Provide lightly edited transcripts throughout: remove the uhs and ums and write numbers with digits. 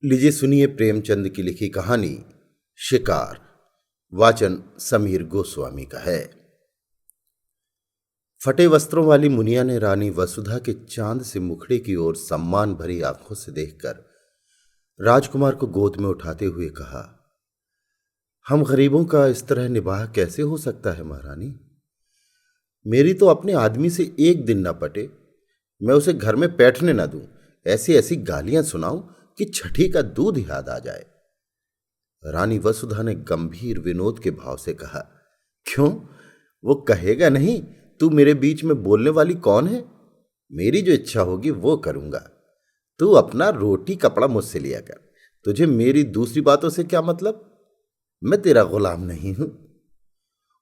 लीजिए सुनिए प्रेमचंद की लिखी कहानी शिकार। वाचन समीर गोस्वामी का है। फटे वस्त्रों वाली मुनिया ने रानी वसुधा के चांद से मुखड़े की ओर सम्मान भरी आंखों से देखकर राजकुमार को गोद में उठाते हुए कहा, हम गरीबों का इस तरह निबाह कैसे हो सकता है महारानी। मेरी तो अपने आदमी से एक दिन न पटे, मैं उसे घर में बैठने न दूं, ऐसी ऐसी गालियां सुनाऊं कि छठी का दूध याद आ जाए। रानी वसुधा ने गंभीर विनोद के भाव से कहा, क्यों, वो कहेगा नहीं तू मेरे बीच में बोलने वाली कौन है। मेरी जो इच्छा होगी वो करूंगा। तू अपना रोटी कपड़ा मुझसे लिया कर, तुझे मेरी दूसरी बातों से क्या मतलब। मैं तेरा गुलाम नहीं हूं।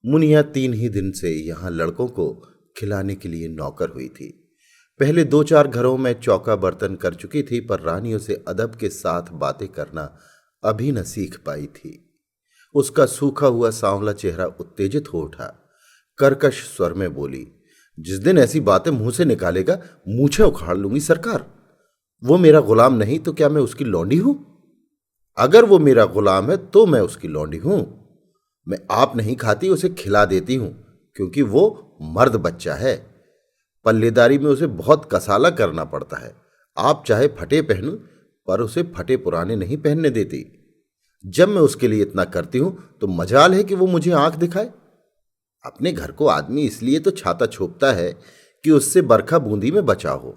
मुनिया 3 ही दिन से यहां लड़कों को खिलाने के लिए नौकर हुई थी। पहले 2-4 घरों में चौका बर्तन कर चुकी थी, पर रानियों से अदब के साथ बातें करना अभी न सीख पाई थी। उसका सूखा हुआ सांवला चेहरा उत्तेजित हो उठा। कर्कश स्वर में बोली, जिस दिन ऐसी बातें मुंह से निकालेगा मूछें उखाड़ लूंगी सरकार। वो मेरा गुलाम नहीं तो क्या मैं उसकी लौंडी हूं। अगर वो मेरा गुलाम है तो मैं उसकी लौंडी हूं। मैं आप नहीं खाती उसे खिला देती हूं, क्योंकि वो मर्द बच्चा है। पल्लेदारी में उसे बहुत कसाला करना पड़ता है। आप चाहे फटे पहनूं, पर उसे फटे पुराने नहीं पहनने देती। जब मैं उसके लिए इतना करती हूं तो मजाल है कि वो मुझे आंख दिखाए। अपने घर को आदमी इसलिए तो छाता छोपता है कि उससे बरखा बूंदी में बचा हो।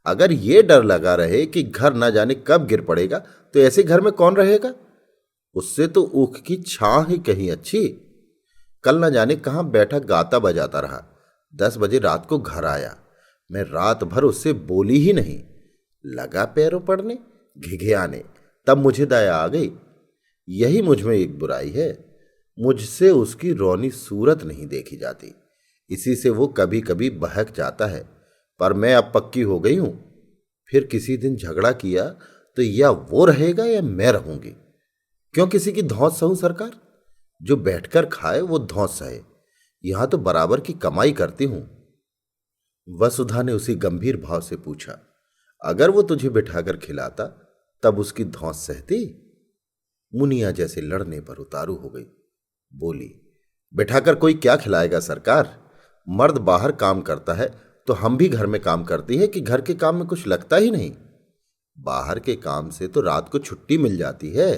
अगर ये डर लगा रहे कि घर ना जाने कब गिर पड़ेगा तो ऐसे घर में कौन रहेगा। उससे तो ऊख की छां ही कहीं अच्छी। कल ना जाने कहां बैठा गाता बजाता रहा, 10 बजे रात को घर आया। मैं रात भर उससे बोली ही नहीं। लगा पैरों पड़ने, घिघियाने, तब मुझे दया आ गई। यही मुझ में एक बुराई है, मुझसे उसकी रौनी सूरत नहीं देखी जाती। इसी से वो कभी कभी बहक जाता है, पर मैं अब पक्की हो गई हूं। फिर किसी दिन झगड़ा किया तो या वो रहेगा या मैं रहूंगी। क्यों किसी की धौंस सहूं सरकार। जो बैठकर खाए वो धौंस सहे। यहां तो बराबर की कमाई करती हूं। वसुधा ने उसी गंभीर भाव से पूछा, अगर वो तुझे बिठाकर खिलाता तब उसकी धौंस सहती। मुनिया जैसे लड़ने पर उतारू हो गई। बोली, बिठाकर कोई क्या खिलाएगा सरकार। मर्द बाहर काम करता है तो हम भी घर में काम करती है कि घर के काम में कुछ लगता ही नहीं। बाहर के काम से तो रात को छुट्टी मिल जाती है,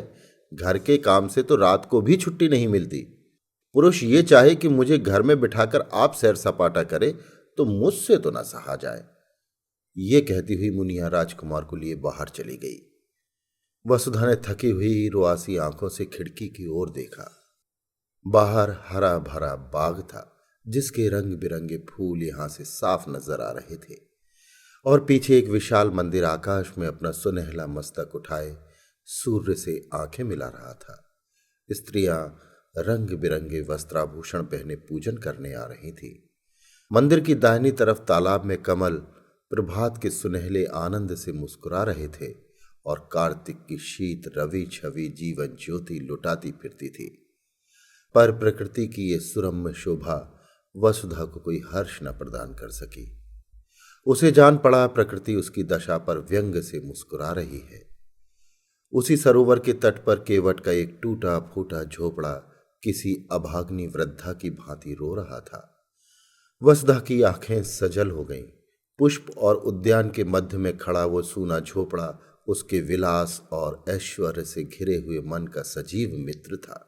घर के काम से तो रात को भी छुट्टी नहीं मिलती। पुरुष ये चाहे कि मुझे घर में बिठाकर आप सैर सपाटा करे तो मुझसे तो ना सहा जाए। ये कहती हुई मुनिया राजकुमार को लिए बाहर चली गई। वसुधा ने थकी हुई रुआसी आंखों से खिड़की की ओर देखा। बाहर हरा भरा बाग था, जिसके रंग बिरंगे फूल यहां से साफ नजर आ रहे थे, और पीछे एक विशाल मंदिर आकाश में अपना सुनहला मस्तक उठाए सूर्य से आंखें मिला रहा था। स्त्रियां रंग बिरंगे वस्त्राभूषण पहने पूजन करने आ रही थी। मंदिर की दाहिनी तरफ तालाब में कमल प्रभात के सुनहले आनंद से मुस्कुरा रहे थे, और कार्तिक की शीत रवि छवि जीवन ज्योति लुटाती फिरती थी। पर प्रकृति की ये सुरम्य शोभा वसुधा को कोई हर्ष न प्रदान कर सकी। उसे जान पड़ा प्रकृति उसकी दशा पर व्यंग से मुस्कुरा रही है। उसी सरोवर के तट पर केवट का एक टूटा फूटा झोपड़ा किसी अभाग्नी वृद्धा की भांति रो रहा था। वसुधा की आंखें सजल हो गईं। पुष्प और उद्यान के मध्य में खड़ा वो सूना झोपड़ा उसके विलास और ऐश्वर्य से घिरे हुए मन का सजीव मित्र था।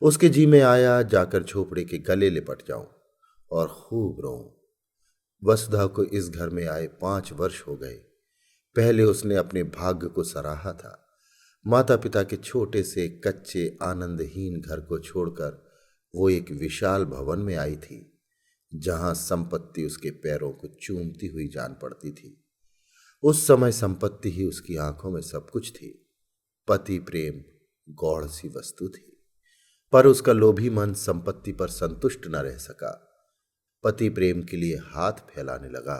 उसके जी में आया जाकर झोपड़े के गले लिपट जाऊं और खूब रोऊं। वसुधा को इस घर में आए 5 वर्ष हो गए। पहले उसने अपने भाग्य को सराहा था। माता पिता के छोटे से कच्चे आनंदहीन घर को छोड़कर वो एक विशाल भवन में आई थी, जहां संपत्ति उसके पैरों को चूमती हुई जान पड़ती थी। उस समय संपत्ति ही उसकी आंखों में सब कुछ थी। पति प्रेम गौड़ सी वस्तु थी, पर उसका लोभी मन संपत्ति पर संतुष्ट न रह सका। पति प्रेम के लिए हाथ फैलाने लगा।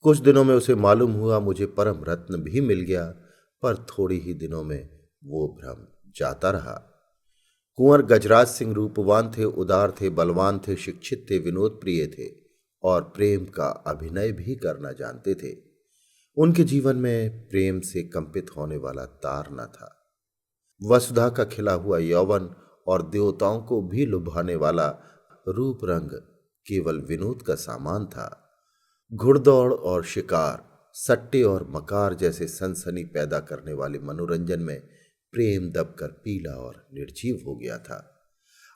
कुछ दिनों में उसे मालूम हुआ मुझे परम रत्न भी मिल गया, पर थोड़ी ही दिनों में वो भ्रम जाता रहा। कुंवर गजराज सिंह रूपवान थे, उदार थे, बलवान थे, शिक्षित थे, विनोद प्रिय थे, और प्रेम का अभिनय भी करना जानते थे। उनके जीवन में प्रेम से कंपित होने वाला तार न था। वसुधा का खिला हुआ यौवन और देवताओं को भी लुभाने वाला रूप रंग केवल विनोद का सामान था। घुड़दौड़ और शिकार, सट्टे और मकार जैसे सनसनी पैदा करने वाले मनोरंजन में प्रेम दबकर पीला और निर्जीव हो गया था।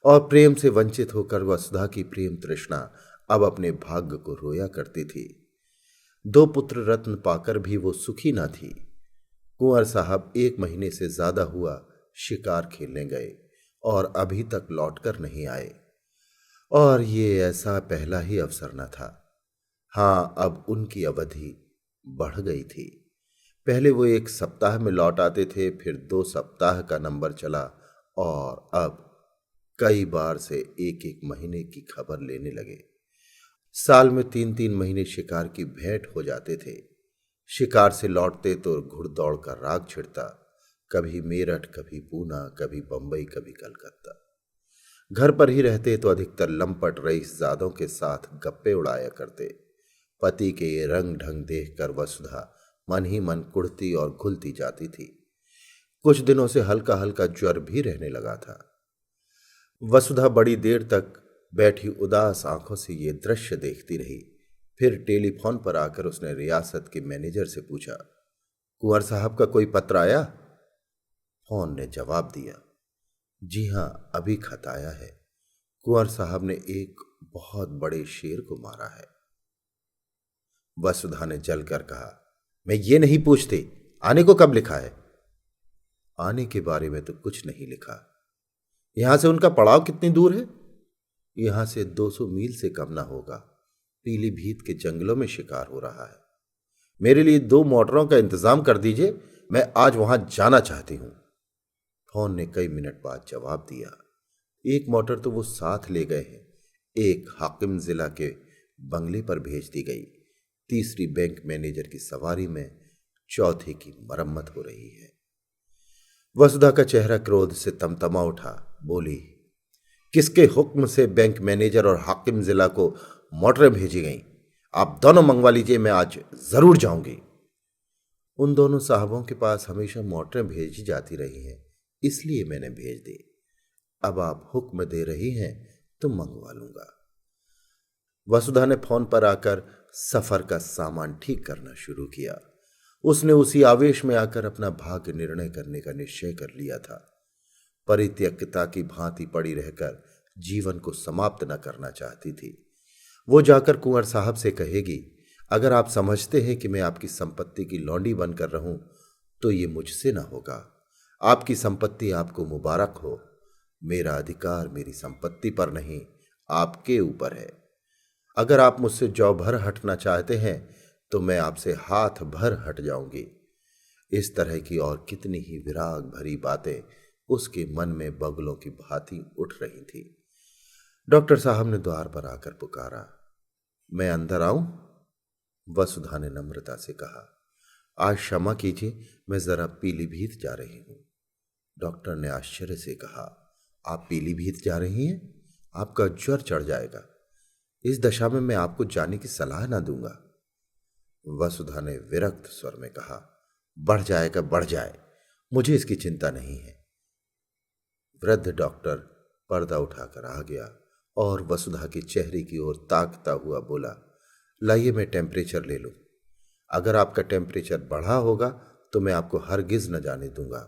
और प्रेम से वंचित होकर वसुधा की प्रेम तृष्णा अब अपने भाग्य को रोया करती थी। 2 पुत्र रत्न पाकर भी वो सुखी न थी। कुंवर साहब 1 महीने से ज्यादा हुआ शिकार खेलने गए और अभी तक लौटकर नहीं आए। और ये ऐसा पहला ही अवसर न था। हाँ, अब उनकी अवधि बढ़ गई थी। पहले वो 1 सप्ताह में लौट आते थे, फिर 2 सप्ताह का नंबर चला और अब कई बार से 1-1 महीने की खबर लेने लगे। साल में 3-3 महीने शिकार की भेंट हो जाते थे। शिकार से लौटते तो घुड़दौड़ का राग छिड़ता, कभी मेरठ, कभी पूना, कभी बंबई, कभी कलकत्ता। घर पर ही रहते तो अधिकतर लंपट रईसजादों के साथ गप्पे उड़ाया करते। पति के ये रंग ढंग देखकर वसुधा मन ही मन कुढ़ती और घुलती जाती थी। कुछ दिनों से हल्का हल्का ज्वर भी रहने लगा था। वसुधा बड़ी देर तक बैठी उदास आंखों से ये दृश्य देखती रही। फिर टेलीफोन पर आकर उसने रियासत के मैनेजर से पूछा, कुंवर साहब का कोई पत्र आया? फोन ने जवाब दिया, जी हां, अभी खत आया है। कुंवर साहब ने एक बहुत बड़े शेर को मारा है। वसुधा ने जलकर कहा, मैं ये नहीं पूछती आने को कब लिखा है। आने के बारे में तो कुछ नहीं लिखा। यहां से उनका पड़ाव कितनी दूर है? यहां से 200 मील से कम ना होगा। पीलीभीत के जंगलों में शिकार हो रहा है। मेरे लिए 2 मोटरों का इंतजाम कर दीजिए, मैं आज वहां जाना चाहती हूं। फोन ने कई मिनट बाद जवाब दिया, 1 मोटर तो वो साथ ले गए हैं, 1 हाकिम जिला के बंगले पर भेज दी गई, तीसरी बैंक मैनेजर की सवारी में, चौथे की मरम्मत हो रही है। वसुधा का चेहरा क्रोध से तमतमा उठा। बोली, किसके हुक्म से बैंक मैनेजर और हाकिम जिला को मोटरें भेजी गईं? आप दोनों मंगवा लीजिए, मैं आज जरूर जाऊंगी। उन दोनों साहबों के पास हमेशा मोटरें भेजी जाती रही हैं, इसलिए मैंने भेज दी। अब आप हुक्म दे रही हैं तो मंगवा लूंगा। वसुधा ने फोन पर आकर सफर का सामान ठीक करना शुरू किया। उसने उसी आवेश में आकर अपना भाग्य निर्णय करने का निश्चय कर लिया था। परित्यक्ता की भांति पड़ी रहकर जीवन को समाप्त न करना चाहती थी। वो जाकर कुंवर साहब से कहेगी, अगर आप समझते हैं कि मैं आपकी संपत्ति की लौंडी बनकर रहूं तो ये मुझसे ना होगा। आपकी संपत्ति आपको मुबारक हो। मेरा अधिकार मेरी संपत्ति पर नहीं, आपके ऊपर है। अगर आप मुझसे जौ भर हटना चाहते हैं तो मैं आपसे हाथ भर हट जाऊंगी। इस तरह की और कितनी ही विराग भरी बातें उसके मन में बगलों की भांति उठ रही थी। डॉक्टर साहब ने द्वार पर आकर पुकारा, मैं अंदर आऊं? वसुधा ने नम्रता से कहा, आज क्षमा कीजिए, मैं जरा पीलीभीत जा रही हूं। डॉक्टर ने आश्चर्य से कहा, आप पीलीभीत जा रही हैं? आपका ज्वर चढ़ जाएगा। इस दशा में मैं आपको जाने की सलाह ना दूंगा। वसुधा ने विरक्त स्वर में कहा, बढ़ जाएगा, बढ़ जाए, मुझे इसकी चिंता नहीं है। वृद्ध डॉक्टर पर्दा उठाकर आ गया और वसुधा के चेहरे की ओर ताकता हुआ बोला, लाइए मैं टेम्परेचर ले लूं। अगर आपका टेम्परेचर बढ़ा होगा तो मैं आपको हरगिज न जाने दूंगा।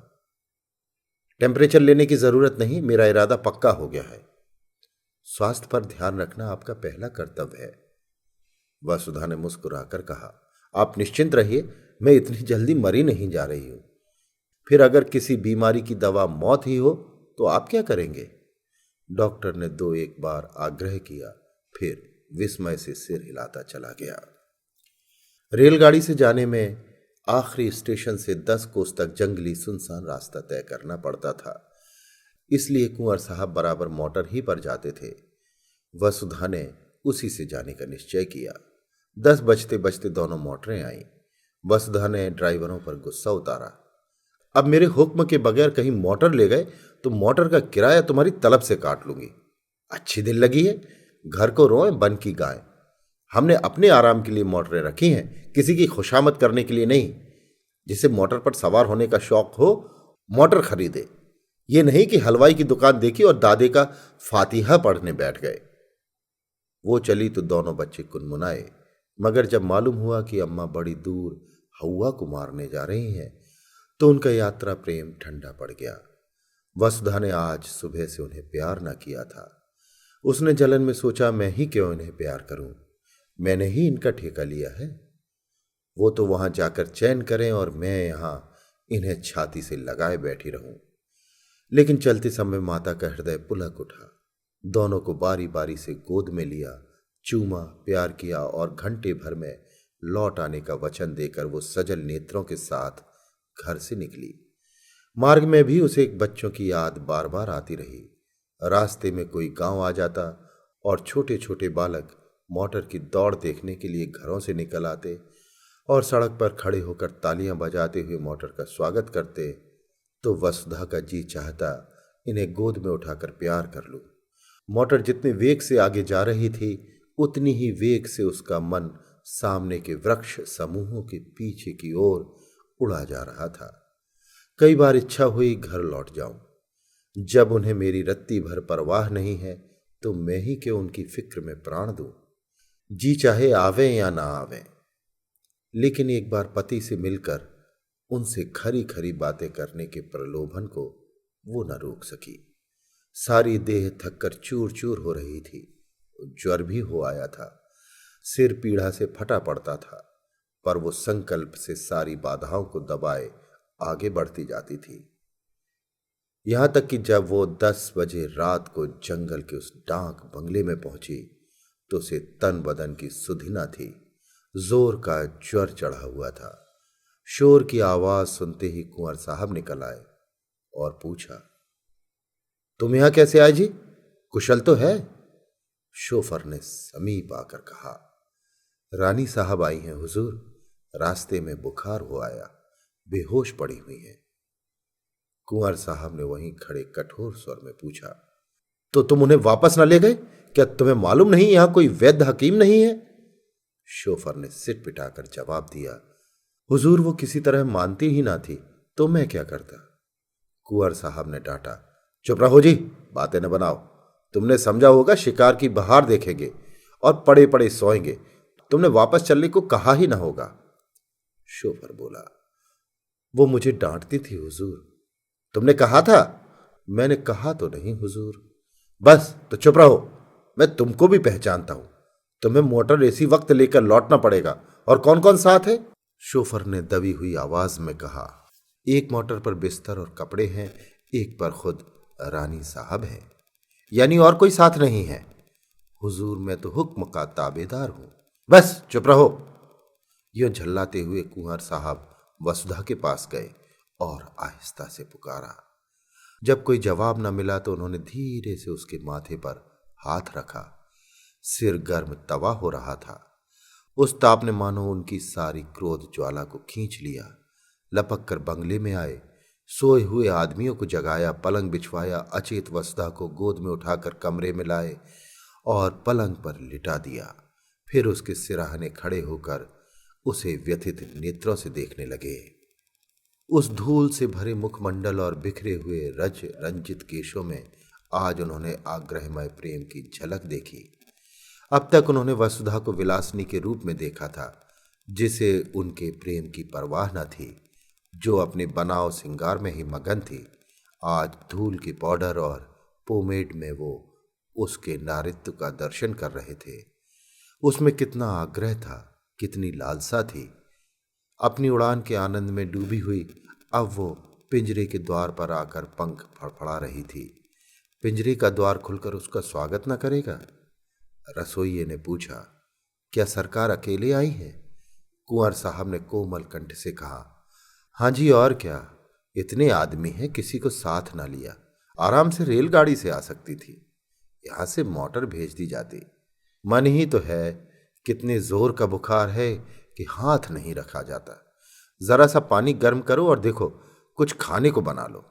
टेम्परेचर लेने की जरूरत नहीं, मेरा इरादा पक्का हो गया है। स्वास्थ्य पर ध्यान रखना आपका पहला कर्तव्य है। वसुधा ने मुस्कुराकर कहा, आप निश्चिंत रहिए, मैं इतनी जल्दी मरी नहीं जा रही हूं। फिर अगर किसी बीमारी की दवा मौत ही हो तो आप क्या करेंगे? डॉक्टर ने 2-1 बार आग्रह किया, फिर विस्मय से सिर हिलाता चला गया। रेलगाड़ी से जाने में आखिरी स्टेशन से 10 कोस तक जंगली सुनसान रास्ता तय करना पड़ता था, इसलिए कुंवर साहब बराबर मोटर ही पर जाते थे। वसुधा ने उसी से जाने का निश्चय किया। 10 बजते बजते दोनों मोटरें आईं। वसुधा ने ड्राइवरों पर गुस्सा उतारा, अब मेरे हुक्म के बगैर कहीं मोटर ले गए तो मोटर का किराया तुम्हारी तलब से काट लूंगी। अच्छी दिल लगी है, घर को रोए बन की गाय। हमने अपने आराम के लिए मोटरें रखी हैं, किसी की खुशामद करने के लिए नहीं। जिसे मोटर पर सवार होने का शौक हो मोटर खरीदे, ये नहीं कि हलवाई की दुकान देखी और दादे का फातिहा पढ़ने बैठ गए। वो चली तो दोनों बच्चे कुनमुनाए, मगर जब मालूम हुआ कि अम्मा बड़ी दूर हवा को मारने जा रही हैं तो उनका यात्रा प्रेम ठंडा पड़ गया। वसुधा ने आज सुबह से उन्हें प्यार न किया था। उसने जलन में सोचा, मैं ही क्यों इन्हें प्यार करूं, मैंने ही इनका ठेका लिया है। वो तो वहां जाकर चैन करें और मैं यहां इन्हें छाती से लगाए बैठी रहूं। लेकिन चलते समय माता का हृदय पुलक उठा। दोनों को बारी बारी से गोद में लिया, चूमा, प्यार किया और घंटे भर में लौट आने का वचन देकर वो सजल नेत्रों के साथ घर से निकली। मार्ग में भी उसे एक बच्चों की याद बार बार आती रही। रास्ते में कोई गांव आ जाता और छोटे छोटे बालक मोटर की दौड़ देखने के लिए घरों से निकल आते और सड़क पर खड़े होकर तालियां बजाते हुए मोटर का स्वागत करते, तो वसुधा का जी चाहता इन्हें गोद में उठाकर प्यार कर लूं। मोटर जितने वेग से आगे जा रही थी उतनी ही वेग से उसका मन सामने के वृक्ष समूहों के पीछे की ओर उड़ा जा रहा था। कई बार इच्छा हुई घर लौट जाऊं। जब उन्हें मेरी रत्ती भर परवाह नहीं है तो मैं ही क्यों उनकी फिक्र में प्राण दूं। जी चाहे आवे या ना आवे। लेकिन एक बार पति से मिलकर उनसे खरी खरी बातें करने के प्रलोभन को वो न रोक सकी। सारी देह थककर चूर चूर हो रही थी। ज्वर भी हो आया था, सिर पीड़ा से फटा पड़ता था, पर वो संकल्प से सारी बाधाओं को दबाए आगे बढ़ती जाती थी। यहां तक कि जब वो 10 बजे रात को जंगल के उस डाक बंगले में पहुंची तो उसे तन बदन की सुधि न थी। जोर का ज्वर चढ़ा हुआ था। शोर की आवाज सुनते ही कुंवर साहब निकल आए और पूछा, तुम यहां कैसे आए जी, कुशल तो है? शोफर ने समीप आकर कहा, रानी साहब आई हैं हुजूर, रास्ते में बुखार हो आया, बेहोश पड़ी हुई हैं। कुंवर साहब ने वहीं खड़े कठोर स्वर में पूछा, तो तुम उन्हें वापस न ले गए? क्या तुम्हें मालूम नहीं यहां कोई वैद्य हकीम नहीं है? शोफर ने सिर पिटाकर जवाब दिया, हुजूर वो किसी तरह मानती ही ना थी तो मैं क्या करता। कुंवर साहब ने डांटा, चुप रहो जी, बातें न बनाओ। तुमने समझा होगा शिकार की बहार देखेंगे और पड़े पड़े सोएंगे, तुमने वापस चलने को कहा ही ना होगा। शोफर बोला, वो मुझे डांटती थी हुजूर। तुमने कहा था? मैंने कहा तो नहीं हुजूर। बस तो चुप रहो, मैं तुमको भी पहचानता हूं। तुम्हें मोटर इसी वक्त लेकर लौटना पड़ेगा। और कौन कौन साथ है? शोफर ने दबी हुई आवाज में कहा, एक मोटर पर बिस्तर और कपड़े हैं, एक पर खुद रानी साहब है। यानी और कोई साथ नहीं है? हुजूर मैं तो हुक्म का ताबेदार हूं। बस चुप रहो। यूं झल्लाते हुए कुंवर साहब वसुधा के पास गए और आहिस्ता से पुकारा। जब कोई जवाब न मिला तो उन्होंने धीरे से उसके माथे पर हाथ रखा। सिर गर्म तवा हो रहा था। उस ताप ने मानो उनकी सारी क्रोध ज्वाला को खींच लिया। लपक कर बंगले में आए, सोए हुए आदमियों को जगाया, पलंग बिछवाया, अचेत वसुधा को गोद में उठाकर कमरे में लाए और पलंग पर लिटा दिया। फिर उसके सिराहने खड़े होकर उसे व्यथित नेत्रों से देखने लगे। उस धूल से भरे मुखमंडल और बिखरे हुए रज रंजित केशों में आज उन्होंने आग्रहमय प्रेम की झलक देखी। अब तक उन्होंने वसुधा को विलासिनी के रूप में देखा था, जिसे उनके प्रेम की परवाह न थी, जो अपने बनाव सिंगार में ही मगन थी। आज धूल की पाउडर और पोमेड में वो उसके नारित्व का दर्शन कर रहे थे। उसमें कितना आग्रह था, कितनी लालसा थी। अपनी उड़ान के आनंद में डूबी हुई अब वो पिंजरे के द्वार पर आकर पंख फड़फड़ा रही थी। पिंजरे का द्वार खुलकर उसका स्वागत न करेगा? रसोइये ने पूछा, क्या सरकार अकेले आई है? कुंवर साहब ने कोमल कंठ से कहा, हाँ जी, और क्या, इतने आदमी हैं, किसी को साथ ना लिया। आराम से रेलगाड़ी से आ सकती थी, यहां से मोटर भेज दी जाती। मन ही तो है, कितने जोर का बुखार है कि हाथ नहीं रखा जाता। जरा सा पानी गर्म करो और देखो कुछ खाने को बना लो।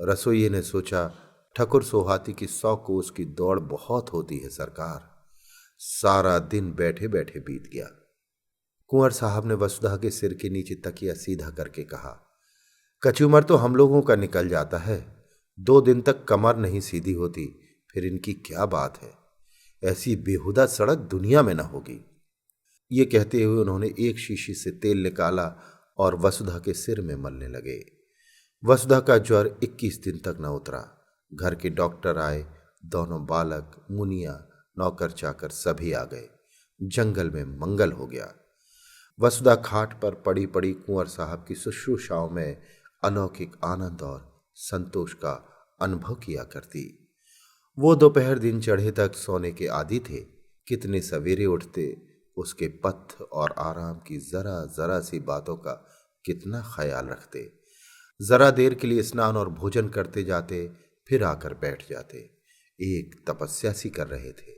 रसोइये ने सोचा, ठकुर सोहाती की 100 कोस की दौड़ बहुत होती है सरकार। सारा दिन बैठे बैठे बीत गया। कुंवर साहब ने वसुधा के सिर के नीचे तकिया सीधा करके कहा, कचूमर तो हम लोगों का निकल जाता है, 2 दिन तक कमर नहीं सीधी होती, फिर इनकी क्या बात है। ऐसी बेहुदा सड़क दुनिया में न होगी। ये कहते हुए उन्होंने एक शीशी से तेल निकाला और वसुधा के सिर में मलने लगे। वसुधा का ज्वर 21 दिन तक न उतरा। घर के डॉक्टर आए, दोनों बालक, मुनिया, नौकर चाकर सभी आ गए। जंगल में मंगल हो गया। वसुधा खाट पर पड़ी पड़ी कुंवर साहब की शुश्रूषाओं में अलौकिक आनंद और संतोष का अनुभव किया करती। वो दोपहर दिन चढ़े तक सोने के आदी थे। कितने सवेरे उठते, उसके पथ और आराम की जरा जरा सी बातों का कितना ख्याल रखते। जरा देर के लिए स्नान और भोजन करते जाते, फिर आकर बैठ जाते। एक तपस्या सी कर रहे थे।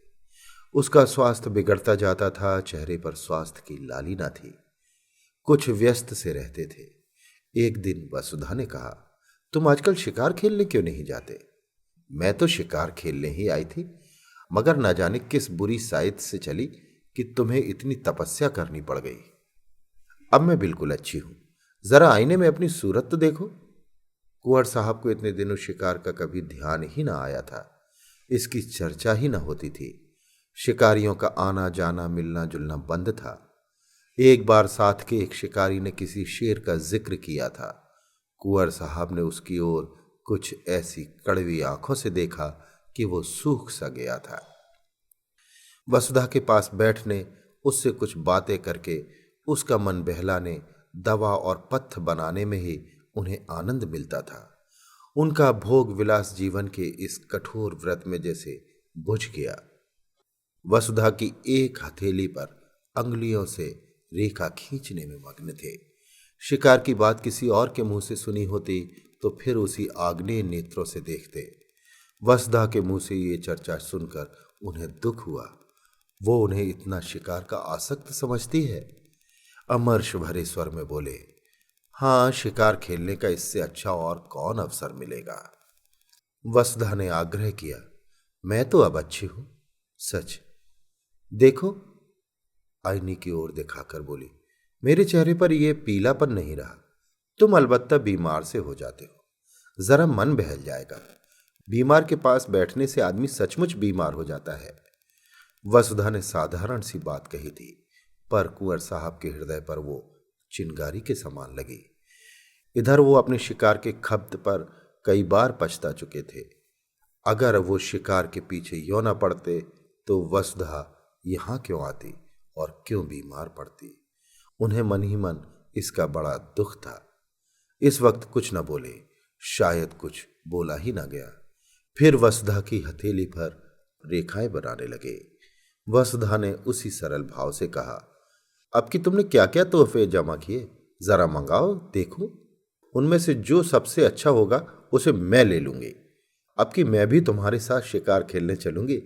उसका स्वास्थ्य बिगड़ता जाता था, चेहरे पर स्वास्थ्य की लालिमा थी। कुछ व्यस्त से रहते थे। एक दिन वसुधा ने कहा, तुम आजकल शिकार खेलने क्यों नहीं जाते? मैं तो शिकार खेलने ही आई थी, मगर न जाने किस बुरी साइट से चली कि तुम्हें इतनी तपस्या करनी पड़ गई। अब मैं बिल्कुल अच्छी हूं, जरा आईने में अपनी सूरत तो देखो। कुंवर साहब को इतने दिनों शिकार का कभी ध्यान ही ना आया था। इसकी चर्चा ही ना होती थी। शिकारियों का आना जाना, मिलना जुलना बंद था। एक बार साथ के एक शिकारी ने किसी शेर का जिक्र किया था। कुंवर साहब ने उसकी ओर कुछ ऐसी कड़वी आंखों से देखा कि वो सूख सा गया था। वसुधा के पास बैठने, उससे कुछ बातें करके, उसका मन बहलाने, दवा और पथ्य बनाने में ही उन्हें आनंद मिलता था। उनका भोग विलास जीवन के इस कठोर व्रत में जैसे बुझ गया। वसुधा की एक हथेली पर अंगुलियों से रेखा खींचने में मग्न थे। शिकार की बात किसी और के मुंह से सुनी होती तो फिर उसी आग्नेय नेत्रों से देखते। वसुधा के मुंह से ये चर्चा सुनकर उन्हें दुख हुआ। वो उन्हें इतना शिकार का आसक्त समझती है। अमर्ष भरे स्वर में बोले, हाँ, शिकार खेलने का इससे अच्छा और कौन अवसर मिलेगा। वसुधा ने आग्रह किया, मैं तो अब अच्छी हूं, सच देखो। आईने की ओर दिखाकर बोली, मेरे चेहरे पर यह पीलापन नहीं रहा। तुम अलबत्ता बीमार से हो जाते हो, जरा मन बहल जाएगा। बीमार के पास बैठने से आदमी सचमुच बीमार हो जाता है। वसुधा ने साधारण सी बात कही थी, पर कुंवर साहब के हृदय पर वो चिंगारी के समान लगी। इधर वो अपने शिकार के खब्त पर कई बार पछता चुके थे। अगर वो शिकार के पीछे यों न पड़ते तो वसुधा यहां क्यों आती और क्यों बीमार पड़ती। उन्हें मन ही मन इसका बड़ा दुख था। इस वक्त कुछ न बोले, शायद कुछ बोला ही न गया। फिर वसुधा की हथेली पर रेखाएं बनाने लगे। वसुधा ने उसी सरल भाव से कहा, अब कि तुमने क्या क्या तोहफे जमा किए, जरा मंगाओ देखूं। उनमें से जो सबसे अच्छा होगा उसे मैं ले लूंगी। अब कि मैं भी तुम्हारे साथ शिकार खेलने चलूंगी।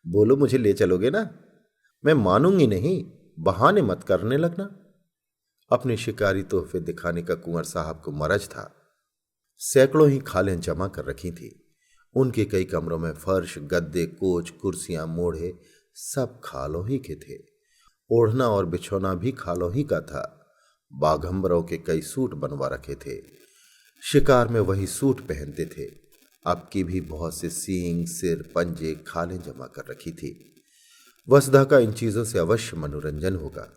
बोलो, मुझे ले चलोगे ना? मैं मानूंगी नहीं, बहाने मत करने लगना। अपने शिकारी तोहफे दिखाने का कुंवर साहब को मरज था। सैकड़ों ही खालें जमा कर रखी थी। उनके कई कमरों में फर्श, गद्दे, कोच, कुर्सियां, मोढ़े सब खालों ही के थे। ओढ़ना और बिछौना भी खालों ही का था। बाघंबरों के कई सूट बनवा रखे थे। शिकार में वही सूट पहनते थे। अब की भी बहुत से सींग, सिर, पंजे, खालें जमा कर रखी थी। वसुधा का इन चीजों से अवश्य मनोरंजन होगा।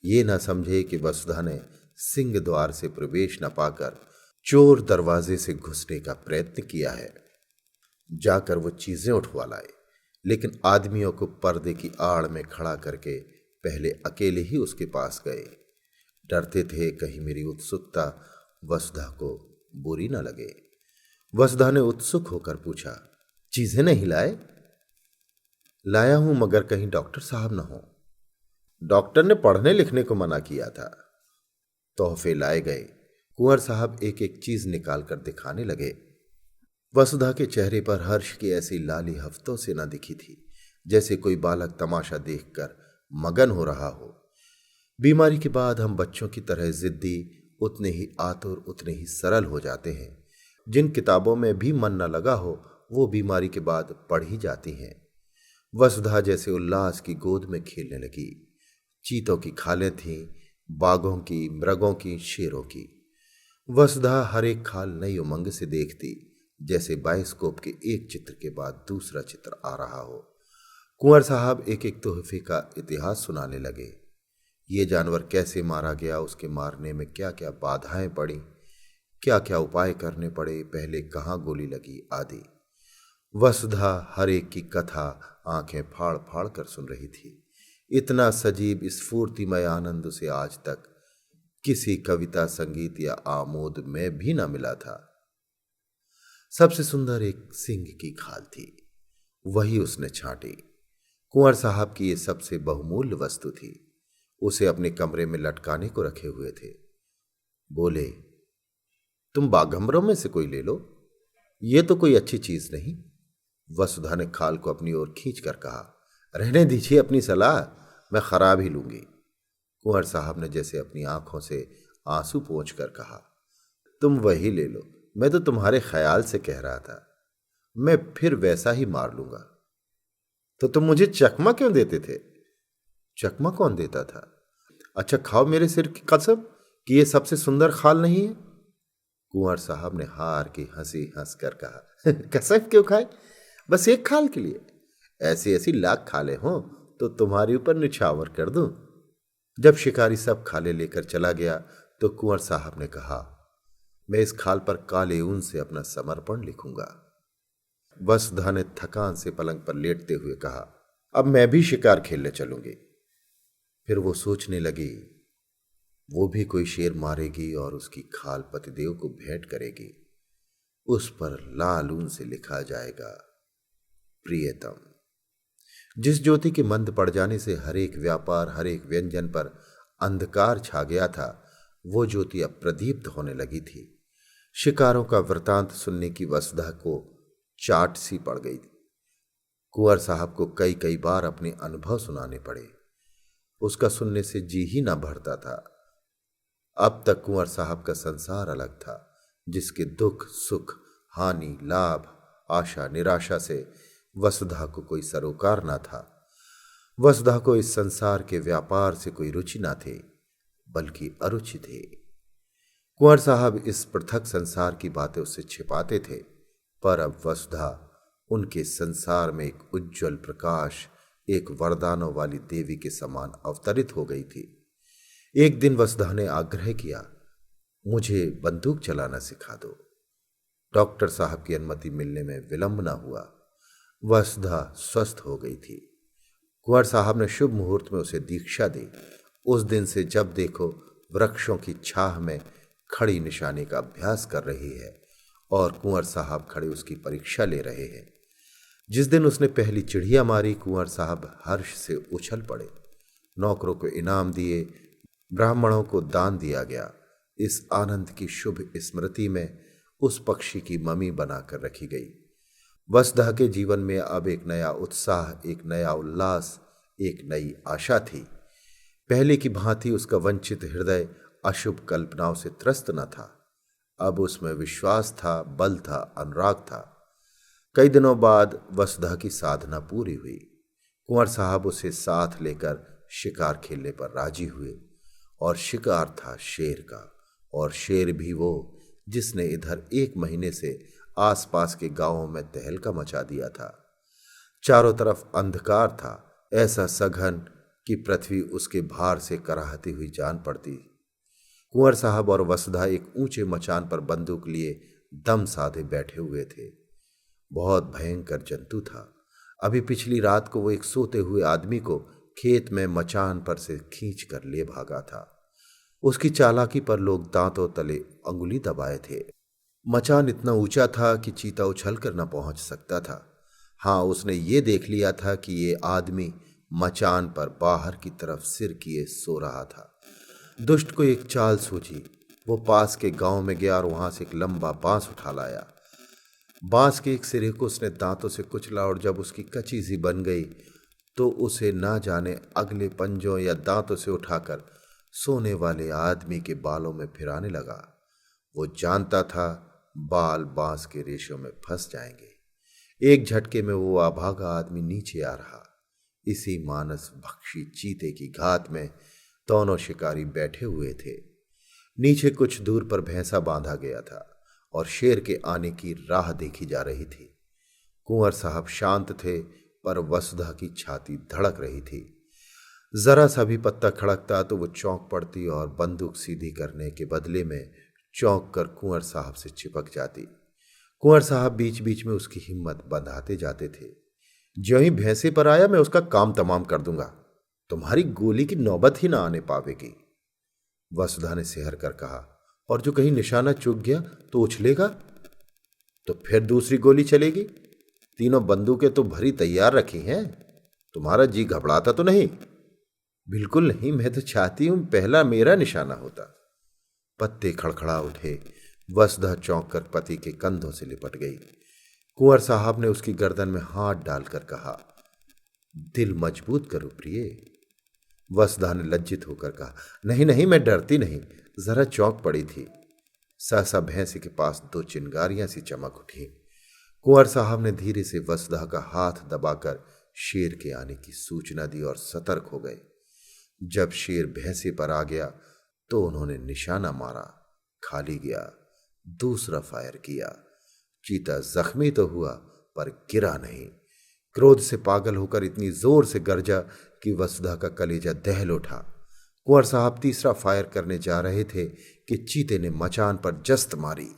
ये न समझे कि वसुधा ने सिंह द्वार से प्रवेश न पाकर चोर दरवाजे से घुसने का प्रयत्न किया है। जाकर वो चीजें उठवा लाए, लेकिन आदमियों को पर्दे की आड़ में खड़ा करके पहले अकेले ही उसके पास गए। डरते थे कहीं मेरी उत्सुकता वसुधा को बुरी न लगे। वसुधा ने उत्सुक होकर पूछा, चीजें नहीं लाए? लाया हूं, मगर कहीं डॉक्टर साहब न हो। डॉक्टर ने पढ़ने लिखने को मना किया था। तोहफे लाए गए। कुंवर साहब एक एक चीज निकाल कर दिखाने लगे। वसुधा के चेहरे पर हर्ष की ऐसी लाली हफ्तों से न दिखी थी, जैसे कोई बालक तमाशा देखकर मगन हो रहा हो। बीमारी के बाद हम बच्चों की तरह जिद्दी, उतने ही आतुर, उतने ही सरल हो जाते हैं। जिन किताबों में भी मन न लगा हो वो बीमारी के बाद पढ़ ही जाती हैं। वसुधा जैसे उल्लास की गोद में खेलने लगी। चीतों की खालें थीं, बाघों की, मृगों की, शेरों की। वसुधा हर एक खाल नई उमंग से देखती, जैसे बायोस्कोप के एक चित्र के बाद दूसरा चित्र आ रहा हो। कुंवर साहब एक एक तोहफे का इतिहास सुनाने लगे। ये जानवर कैसे मारा गया, उसके मारने में क्या क्या बाधाएं पड़ी, क्या क्या उपाय करने पड़े, पहले कहाँ गोली लगी, आदि। वसुधा हर एक की कथा आंखें फाड़ फाड़ कर सुन रही थी। इतना सजीव स्फूर्तिमय आनंद उसे आज तक किसी कविता, संगीत या आमोद में भी न मिला था। सबसे सुंदर एक सिंह की खाल थी, वही उसने छांटी। कुंवर साहब की ये सबसे बहुमूल्य वस्तु थी। उसे अपने कमरे में लटकाने को रखे हुए थे। बोले, तुम बाघंबरों में से कोई ले लो, ये तो कोई अच्छी चीज नहीं। वसुधा ने खाल को अपनी ओर खींच कर कहा, रहने दीजिए अपनी सलाह, मैं खराब ही लूंगी। कुंवर साहब ने जैसे अपनी आंखों से आंसू पोंछ कर कहा, तुम वही ले लो, मैं तो तुम्हारे ख्याल से कह रहा था, मैं फिर वैसा ही मार लूंगा। तो तुम मुझे चकमा क्यों देते थे? चकमा कौन देता था? अच्छा, खाओ मेरे सिर की कसम कि ये सबसे सुंदर खाल नहीं है। कुंवर साहब ने हार की हंसी हंस कर कहा, कसम क्यों खाए? बस एक खाल के लिए? ऐसी ऐसी लाख खाले हों तो तुम्हारे ऊपर निछावर कर दूं। जब शिकारी सब खाले लेकर चला गया तो कुंवर साहब ने कहा, मैं इस खाल पर काले ऊन से अपना समर्पण लिखूंगा। वसुधा ने थकान से पलंग पर लेटते हुए कहा, अब मैं भी शिकार खेलने चलूंगी। फिर वो सोचने लगी, वो भी कोई शेर मारेगी और उसकी खाल पतिदेव को भेंट करेगी। उस पर लाल ऊन से लिखा जाएगा, प्रियतम। जिस ज्योति के मंद पड़ जाने से हर एक व्यापार, हर एक व्यंजन पर अंधकार छा गया था, वो ज्योति अब प्रदीप्त होने लगी थी। शिकारों का वृतांत सुनने की वसुधा को चाट सी पड़ गई थी। कुंवर साहब को कई कई बार अपने अनुभव सुनाने पड़े। उसका सुनने से जी ही ना भरता था। अब तक कुंवर साहब का संसार अलग था, जिसके दुख, सुख, हानि, लाभ, आशा, निराशा से वसुधा को कोई सरोकार ना था। वसुधा को इस संसार के व्यापार से कोई रुचि ना थी, बल्कि अरुचि थी। कुंवर साहब इस पृथक संसार की बातें उससे छिपाते थे, पर अब वसुधा उनके संसार में एक उज्ज्वल प्रकाश, एक वरदानों वाली देवी के समान अवतरित हो गई थी। एक दिन वसुधा ने आग्रह किया, मुझे बंदूक चलाना सिखा दो। डॉक्टर साहब की अनुमति मिलने में विलंब न हुआ। वसुधा स्वस्थ हो गई थी। कुंवर साहब ने शुभ मुहूर्त में उसे दीक्षा दी। उस दिन से जब देखो वृक्षों की छाह में खड़ी निशाने का अभ्यास कर रही है और कुंवर साहब खड़े उसकी परीक्षा ले रहे हैं। जिस दिन उसने पहली चिड़िया मारी, कुंवर साहब हर्ष से उछल पड़े। नौकरों को इनाम दिए, ब्राह्मणों को दान दिया गया। इस आनंद की शुभ स्मृति में उस पक्षी की ममी बनाकर रखी गई। वसुधा के जीवन में अब एक नया उत्साह, एक नया उल्लास, एक नई आशा थी। पहले की भांति उसका वंचित हृदय अशुभ कल्पनाओं से त्रस्त न था। अब उसमें विश्वास था, बल था, अनुराग था। कई दिनों बाद वसुधा की साधना पूरी हुई। कुंवर साहब उसे साथ लेकर शिकार खेलने पर राजी हुए, और शिकार था शेर का, और शेर भी वो जिसने इधर 1 महीने से आसपास के गांवों में तहलका मचा दिया था। चारों तरफ अंधकार था, ऐसा सघन कि पृथ्वी उसके भार से कराहती हुई जान पड़ती। कुंवर साहब और वसुधा एक ऊंचे मचान पर बंदूक लिए दम साधे बैठे हुए थे। बहुत भयंकर जंतु था। अभी पिछली रात को वो एक सोते हुए आदमी को खेत में मचान पर से खींच कर ले भागा था। उसकी चालाकी पर लोग दांतों तले अंगुली दबाए थे। मचान इतना ऊंचा था कि चीता उछल कर न पहुंच सकता था। हाँ, उसने ये देख लिया था कि ये आदमी मचान पर बाहर की तरफ सिर किए सो रहा था। दुष्ट को एक चाल सूझी। वो पास के गांव में गया और वहां से एक लंबा बांस उठा लाया। बांस के एक सिरे को उसने दांतों से कुचला, और जब उसकी कच्ची सी बन गई तो उसे ना जाने अगले पंजों या दांतों से उठाकर सोने वाले आदमी के बालों में फिराने लगा। वो जानता था बाल बांस के रेशों में फंस जाएंगे, एक झटके में वो अभागा आदमी नीचे आ रहा। इसी मानस भक्षी चीते की घात में दोनों शिकारी बैठे हुए थे। नीचे कुछ दूर पर भैंसा बांधा गया था और शेर के आने की राह देखी जा रही थी। कुंवर साहब शांत थे, पर वसुधा की छाती धड़क रही थी। जरा सा भी पत्ता खड़कता तो वो चौंक पड़ती और बंदूक सीधी करने के बदले में चौंक कर कुंवर साहब से चिपक जाती। कुंवर साहब बीच बीच में उसकी हिम्मत बंधाते जाते थे। ज्यों ही भैंसे पर आया मैं उसका काम तमाम कर दूंगा, तुम्हारी गोली की नौबत ही ना आने पावेगी, वसुधा ने सिहर कर कहा। और जो कहीं निशाना चूक गया तो उछलेगा, तो फिर दूसरी गोली चलेगी। तीनों बंदूकें तो भरी तैयार रखी हैं, तुम्हारा जी घबराता तो नहीं? बिल्कुल नहीं, मैं तो चाहती हूं पहला मेरा निशाना होता। पत्ते खड़खड़ा उठे। वसुधा चौंक कर पति के कंधों से लिपट गई। कुंवर साहब ने उसकी गर्दन में हाथ डालकर कहा, दिल मजबूत करो प्रिय। वसुधा ने लज्जित होकर कहा, नहीं नहीं, मैं डरती नहीं, जरा चौंक पड़ी थी। सहसा भैंसे के पास दो चिंगारियां सी चमक उठी। कुंवर साहब ने धीरे से वसुधा का हाथ दबाकर शेर के आने की सूचना दी और सतर्क हो गए। जब शेर भैंसे पर आ गया तो उन्होंने निशाना मारा, खाली गया। दूसरा फायर किया। चीता जख्मी तो हुआ पर गिरा नहीं। क्रोध से पागल होकर इतनी जोर से गरजा कि वसुधा का कलेजा दहल उठा। कुंवर साहब तीसरा फायर करने जा रहे थे कि चीते ने मचान पर जस्त मारी।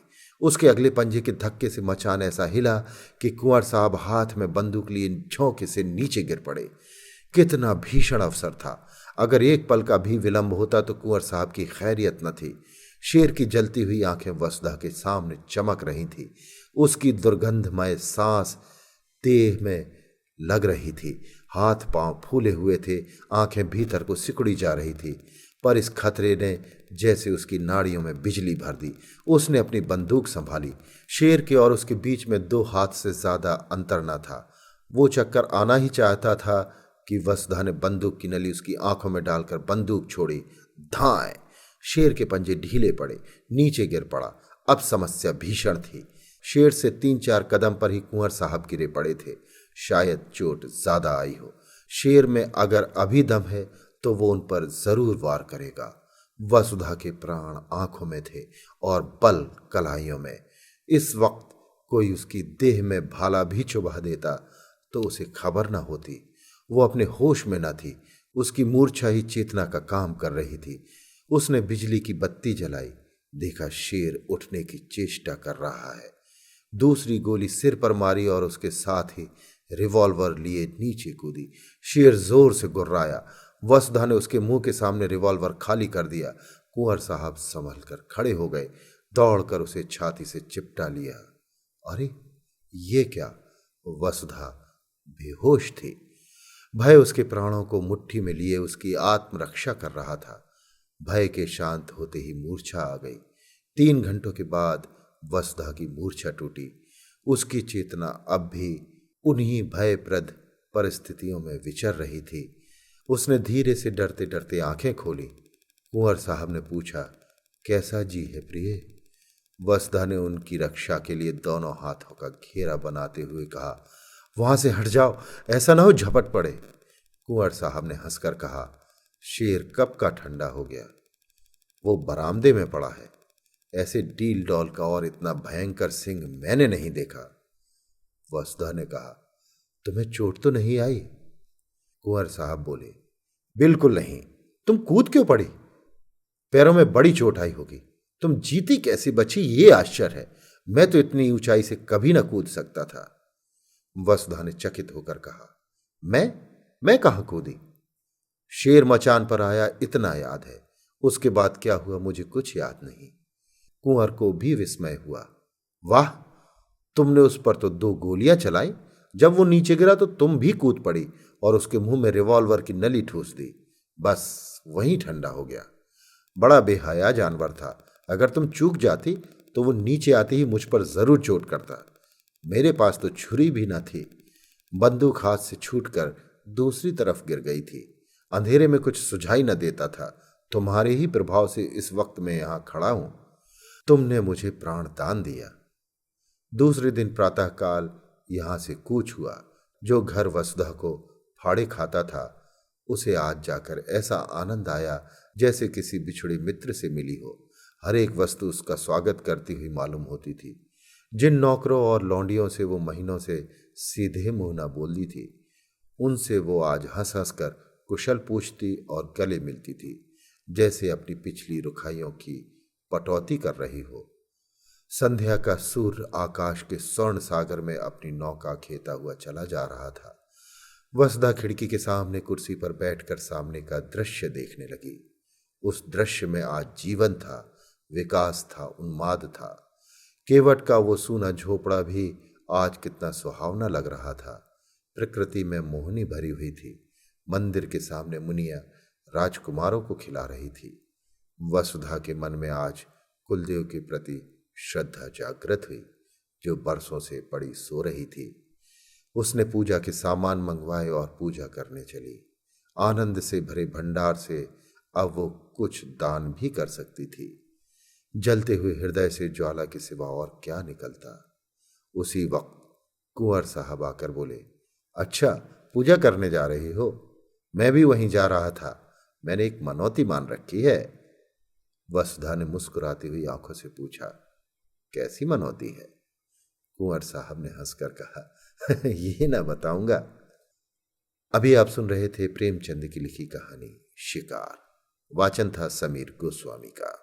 उसके अगले पंजे के धक्के से मचान ऐसा हिला कि कुंवर साहब हाथ में बंदूक लिए झोंके से नीचे गिर पड़े। कितना भीषण अवसर था! अगर एक पल का भी विलंब होता तो कुंवर साहब की खैरियत न थी। शेर की जलती हुई आंखें वसुधा के सामने चमक रही थी। उसकी दुर्गंधमय सांस देह में लग रही थी। हाथ पांव फूले हुए थे, आंखें भीतर को सिकुड़ी जा रही थी। पर इस खतरे ने जैसे उसकी नाड़ियों में बिजली भर दी। उसने अपनी बंदूक संभाली। शेर के और उसके बीच में 2 हाथ से ज्यादा अंतर न था। वो चक्कर आना ही चाहता था कि वसुधा ने बंदूक की नली उसकी आंखों में डालकर बंदूक छोड़ी। धाएं! शेर के पंजे ढीले पड़े, नीचे गिर पड़ा। अब समस्या भीषण थी। शेर से 3-4 कदम पर ही कुंवर साहब गिरे पड़े थे। शायद चोट ज्यादा आई हो। शेर में अगर अभी दम है तो वो उन पर जरूर वार करेगा। वसुधा के प्राण आंखों में थे और बल कलाइयों में। इस वक्त कोई उसकी देह में भाला भी चुभा देता तो उसे खबर न होती। वो अपने होश में न थी। उसकी मूर्छा ही चेतना का काम कर रही थी। उसने बिजली की बत्ती जलाई। देखा शेर उठने की चेष्टा कर रहा है। दूसरी गोली सिर पर मारी और उसके साथ ही रिवॉल्वर लिए नीचे कूदी। शेर जोर से गुर्राया। वसुधा ने उसके मुंह के सामने रिवॉल्वर खाली कर दिया। कुंवर साहब संभल कर खड़े हो गए, दौड़कर उसे छाती से चिपटा लिया। अरे ये क्या! वसुधा बेहोश थी। भय उसके प्राणों को मुट्ठी में लिए उसकी आत्मरक्षा कर रहा था। भय के शांत होते ही मूर्छा आ गई। 3 घंटों के बाद वसुधा की मूर्छा टूटी। उसकी चेतना अब भी उन्हीं भयप्रद परिस्थितियों में विचर रही थी। उसने धीरे से डरते डरते आंखें खोली। कुंवर साहब ने पूछा, कैसा जी है प्रिय? वसुधा ने उनकी रक्षा के लिए दोनों हाथों का घेरा बनाते हुए कहा, वहां से हट जाओ, ऐसा ना हो झपट पड़े। कुंवर साहब ने हंसकर कहा, शेर कब का ठंडा हो गया, वो बरामदे में पड़ा है। ऐसे डील डॉल का और इतना भयंकर सिंह मैंने नहीं देखा। वसुधा ने कहा, तुम्हें चोट तो नहीं आई? कुंवर साहब बोले, बिल्कुल नहीं। तुम कूद क्यों पड़ी? पैरों में बड़ी चोट आई होगी। तुम जीती कैसे बची ये आश्चर्य है। मैं तो इतनी ऊंचाई से कभी ना कूद सकता था। वसुधा ने चकित होकर कहा, मैं कहां कूदी? शेर मचान पर आया इतना याद है, उसके बाद क्या हुआ मुझे कुछ याद नहीं। कुंवर को भी विस्मय हुआ। वाह, तुमने उस पर तो 2 गोलियां चलाई। जब वो नीचे गिरा तो तुम भी कूद पड़ी और उसके मुंह में रिवॉल्वर की नली ठूस दी। बस वहीं ठंडा हो गया। बड़ा बेहया जानवर था। अगर तुम चूक जाती तो वो नीचे आते ही मुझ पर जरूर चोट करता। मेरे पास तो छुरी भी न थी। बंदूक हाथ से छूटकर दूसरी तरफ गिर गई थी। अंधेरे में कुछ सुझाई न देता था। तुम्हारे ही प्रभाव से इस वक्त मैं यहां खड़ा हूं। तुमने मुझे प्राण दान दिया। दूसरे दिन प्रातःकाल यहां से कूच हुआ। जो घर वसुधा को फाड़े खाता था, उसे आज जाकर ऐसा आनंद आया जैसे किसी बिछड़े मित्र से मिली हो। हर एक वस्तु उसका स्वागत करती हुई मालूम होती थी। जिन नौकरों और लौंडियों से वो महीनों से सीधे मुंह न बोलती थी, उनसे वो आज हंस हंस कर कुशल पूछती और गले मिलती थी, जैसे अपनी पिछली रुखाइयों की पटौती कर रही हो। संध्या का सूर्य आकाश के स्वर्ण सागर में अपनी नौका खेता हुआ चला जा रहा था। वसुधा खिड़की के सामने कुर्सी पर बैठकर सामने का दृश्य देखने लगी। उस दृश्य में आज जीवन था, विकास था, उन्माद था। केवट का वो सूना झोपड़ा भी आज कितना सुहावना लग रहा था। प्रकृति में मोहनी भरी हुई थी। मंदिर के सामने मुनिया राजकुमारों को खिला रही थी। वसुधा के मन में आज कुलदेव के प्रति श्रद्धा जागृत हुई, जो बरसों से पड़ी सो रही थी। उसने पूजा के सामान मंगवाए और पूजा करने चली। आनंद से भरे भंडार से अब वो कुछ दान भी कर सकती थी। जलते हुए हृदय से ज्वाला के सिवा और क्या निकलता। उसी वक्त कुंवर साहब आकर बोले, अच्छा, पूजा करने जा रही हो? मैं भी वहीं जा रहा था। मैंने एक मनौती मान रखी है। वसुधा ने मुस्कुराती हुई आंखों से पूछा, कैसी मनौती है? कुंवर साहब ने हंसकर कहा, ये ना बताऊंगा। अभी आप सुन रहे थे प्रेमचंद की लिखी कहानी शिकार। वाचन था समीर गोस्वामी का।